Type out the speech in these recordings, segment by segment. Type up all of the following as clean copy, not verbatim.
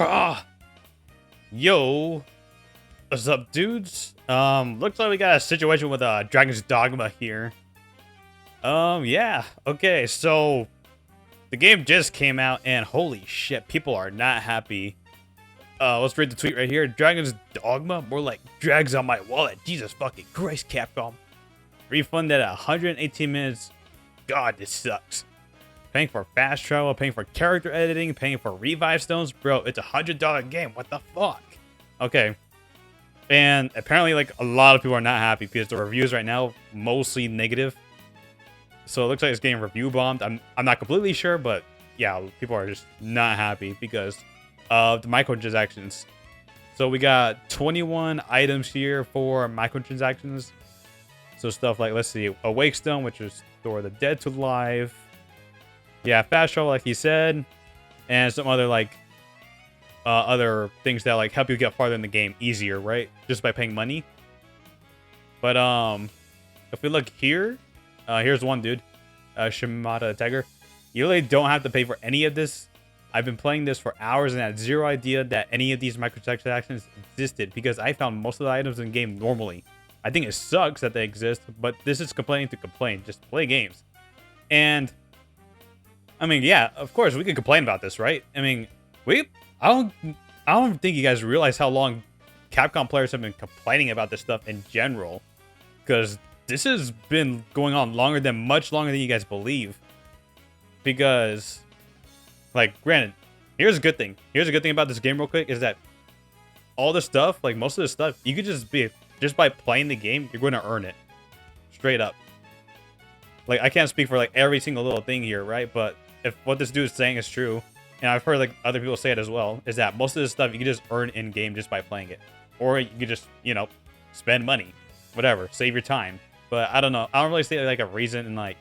Ah, yo, what's up, dudes? Looks like we got a situation with Dragon's Dogma here. Yeah, okay, so the game just came out, and holy shit, people are not happy. Let's read the tweet right here. Dragon's Dogma, more like drags on my wallet. Jesus fucking Christ, Capcom. Refund at 118 minutes. God, this sucks. Paying for fast travel, paying for character editing, paying for revive stones. Bro, it's $100 game. What the fuck? Okay. And apparently, like, a lot of people are not happy because the reviews right now, mostly negative. So it looks like it's getting review bombed. I'm not completely sure, but yeah, people are just not happy because of the microtransactions. So we got 21 items here for microtransactions. So stuff like, let's see, a wake stone, which is restore the dead to life. Yeah, fast travel, like he said, and some other like other things that like help you get farther in the game easier, right? Just by paying money. But if we look here, here's one dude, Shimada Tiger. You really don't have to pay for any of this. I've been playing this for hours and had zero idea that any of these microtransactions existed because I found most of the items in the game normally. I think it sucks that they exist, but this is complaining to complain. Just play games. And I mean, yeah, of course we can complain about this, right? I mean, I don't think you guys realize how long Capcom players have been complaining about this stuff in general, because this has been going on much longer than you guys believe. Because, like, granted, here's a good thing. Here's a good thing about this game, real quick, is that all this stuff, like most of this stuff, you could just by playing the game, you're going to earn it, straight up. Like, I can't speak for like every single little thing here, right? But if what this dude is saying is true, and I've heard like other people say it as well, is that most of this stuff you can just earn in game just by playing it, or you can just, you know, spend money, whatever, save your time. But I don't know. I don't really see like a reason in like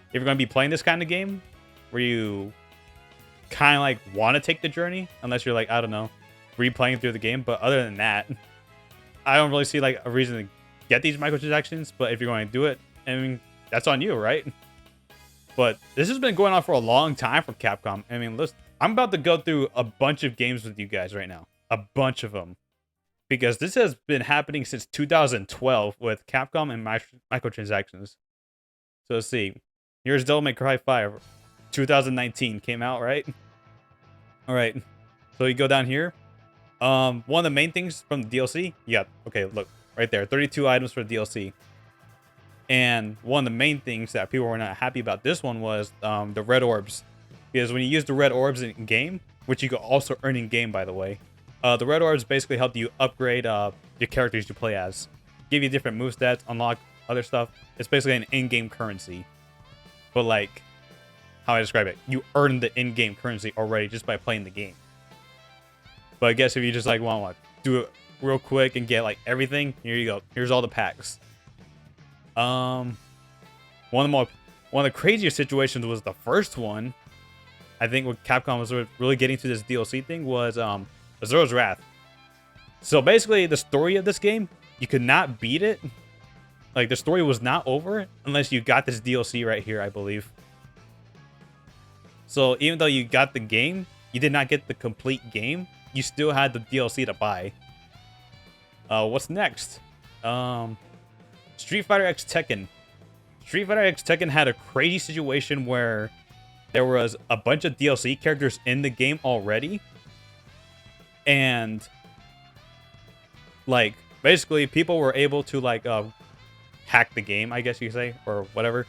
if you're going to be playing this kind of game where you kind of like want to take the journey, unless you're like, I don't know, replaying through the game. But other than that, I don't really see like a reason to get these microtransactions. But if you're going to do it, I mean, that's on you, right? But this has been going on for a long time for Capcom. I mean, listen, I'm about to go through a bunch of games with you guys right now. A bunch of them. Because this has been happening since 2012 with Capcom and microtransactions. So let's see. Here's Devil May Cry 5. 2019 came out, right? Alright. So you go down here. One of the main things from the DLC. Yeah, okay, look. Right there. 32 items for the DLC. And one of the main things that people were not happy about this one was the red orbs. Because when you use the red orbs in game, which you can also earn in game, by the way, the red orbs basically help you upgrade your characters you play as. Give you different move stats, unlock other stuff. It's basically an in-game currency. But like, how I describe it, you earn the in-game currency already just by playing the game. But I guess if you just like want to do it real quick and get like everything, here you go. Here's all the packs. One of the craziest situations was the first one. I think what Capcom was really getting to this DLC thing was Azura's Wrath. So basically, the story of this game, you could not beat it. Like, the story was not over unless you got this DLC right here, I believe. So even though you got the game, you did not get the complete game. You still had the DLC to buy. What's next? Street Fighter X Tekken. Street Fighter X Tekken had a crazy situation where there was a bunch of DLC characters in the game already. And like basically people were able to like hack the game, I guess you could say, or whatever.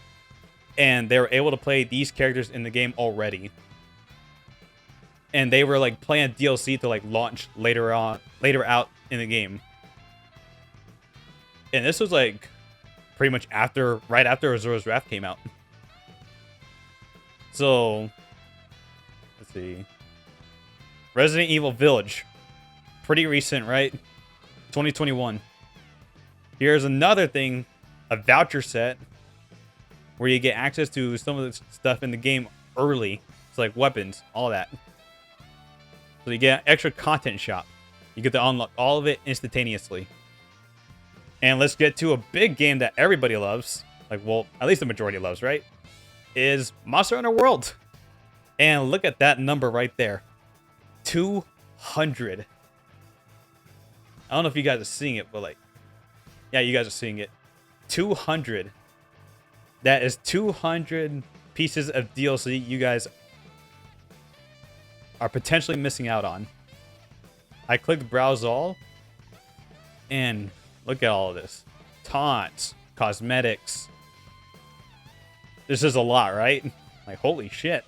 And they were able to play these characters in the game already. And they were like playing DLC to like launch later out in the game. And this was like pretty much right after Azura's Wrath came out. So, let's see. Resident Evil Village. Pretty recent, right? 2021. Here's another thing. A voucher set. Where you get access to some of the stuff in the game early. It's like weapons. All that. So you get an extra content shop. You get to unlock all of it instantaneously. And let's get to a big game that everybody loves. Like, well, at least the majority loves, right? Is Monster Hunter World. And look at that number right there. 200. I don't know if you guys are seeing it, but like, yeah, you guys are seeing it. 200. That is 200 pieces of DLC you guys are potentially missing out on. I clicked browse all, and look at all of this. Taunts, cosmetics. This is a lot, right? Like, holy shit.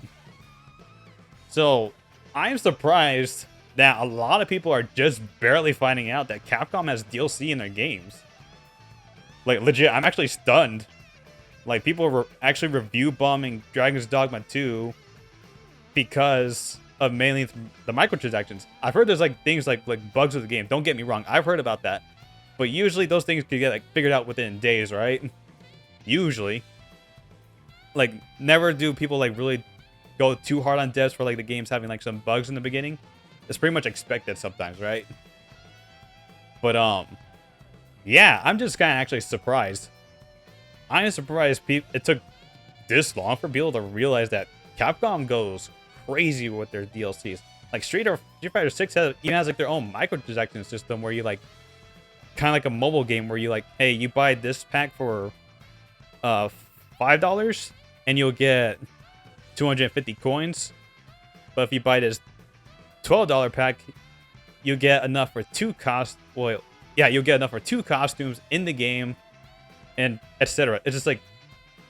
So, I'm surprised that a lot of people are just barely finding out that Capcom has DLC in their games. Like, legit, I'm actually stunned. Like, people were actually review bombing Dragon's Dogma 2 because of mainly the microtransactions. I've heard there's like things like bugs with the game. Don't get me wrong, I've heard about that. But usually those things could get like figured out within days, right? Usually. Like, never do people like really go too hard on devs for like the games having like some bugs in the beginning. It's pretty much expected sometimes, right? But yeah, I'm just kind of actually surprised. I am surprised it took this long for people to realize that Capcom goes crazy with their DLCs. Like Street Fighter 6 even has like their own microtransaction system where you like kind of like a mobile game where you like, hey, you buy this pack for $5 and you'll get 250 coins. But if you buy this $12 pack, you get enough for you'll get enough for 2 costumes in the game, and etc. It's just like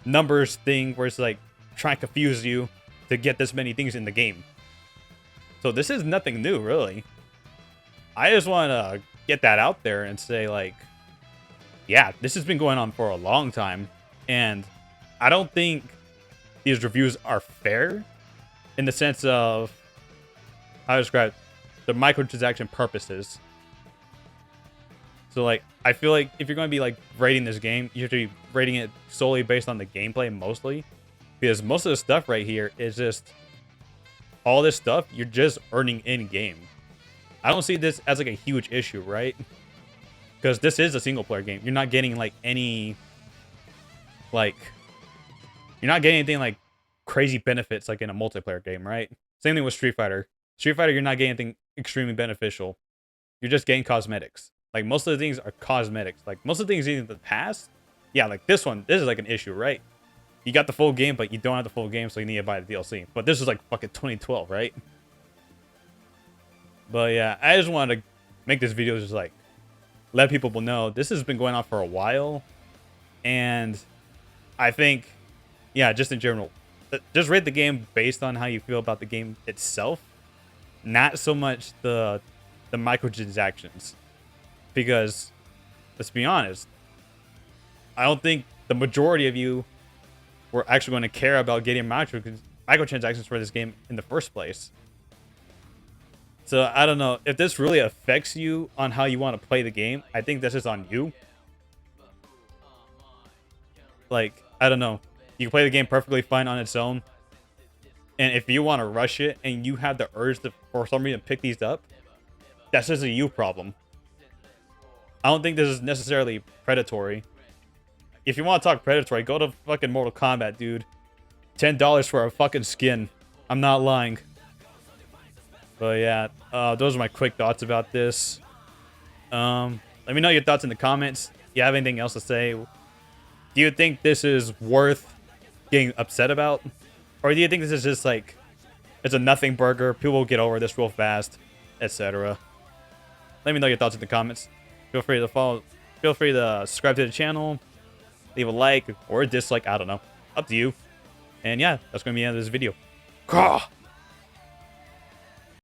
numbers thing where it's like trying to confuse you to get this many things in the game. So this is nothing new, really. I just want to get that out there and say, like, yeah, this has been going on for a long time, and I don't think these reviews are fair in the sense of how I describe the microtransaction purposes. So, like, I feel like if you're going to be, like, rating this game, you have to be rating it solely based on the gameplay, mostly. Because most of the stuff right here is just... all this stuff, you're just earning in-game. I don't see this as, like, a huge issue, right? Because this is a single-player game. You're not getting, like, any... like... you're not getting anything, like, crazy benefits, like, in a multiplayer game, right? Same thing with Street Fighter. Street Fighter, you're not getting anything extremely beneficial. You're just getting cosmetics. Like, most of the things are cosmetics. Like, most of the things in the past, yeah, like this is like an issue, right? You got the full game, but you don't have the full game, so you need to buy the DLC. But this is like fucking 2012, right? But yeah, I just wanted to make this video just like let people know this has been going on for a while. And I think, yeah, just in general, just rate the game based on how you feel about the game itself. Not so much the microtransactions. Because, let's be honest, I don't think the majority of you were actually going to care about getting microtransactions for this game in the first place. So, I don't know. If this really affects you on how you want to play the game, I think this is on you. Like, I don't know. You can play the game perfectly fine on its own. And if you want to rush it and you have the urge to, for some reason, pick these up, that's just a you problem. I don't think this is necessarily predatory. If you want to talk predatory, go to fucking Mortal Kombat, dude. $10 for a fucking skin. I'm not lying. But yeah, those are my quick thoughts about this. Let me know your thoughts in the comments. If you have anything else to say. Do you think this is worth getting upset about? Or do you think this is just like, it's a nothing burger, people will get over this real fast, etc. Let me know your thoughts in the comments. Feel free to follow, feel free to subscribe to the channel, leave a like or a dislike, I don't know. Up to you. And yeah, that's going to be the end of this video. Gah!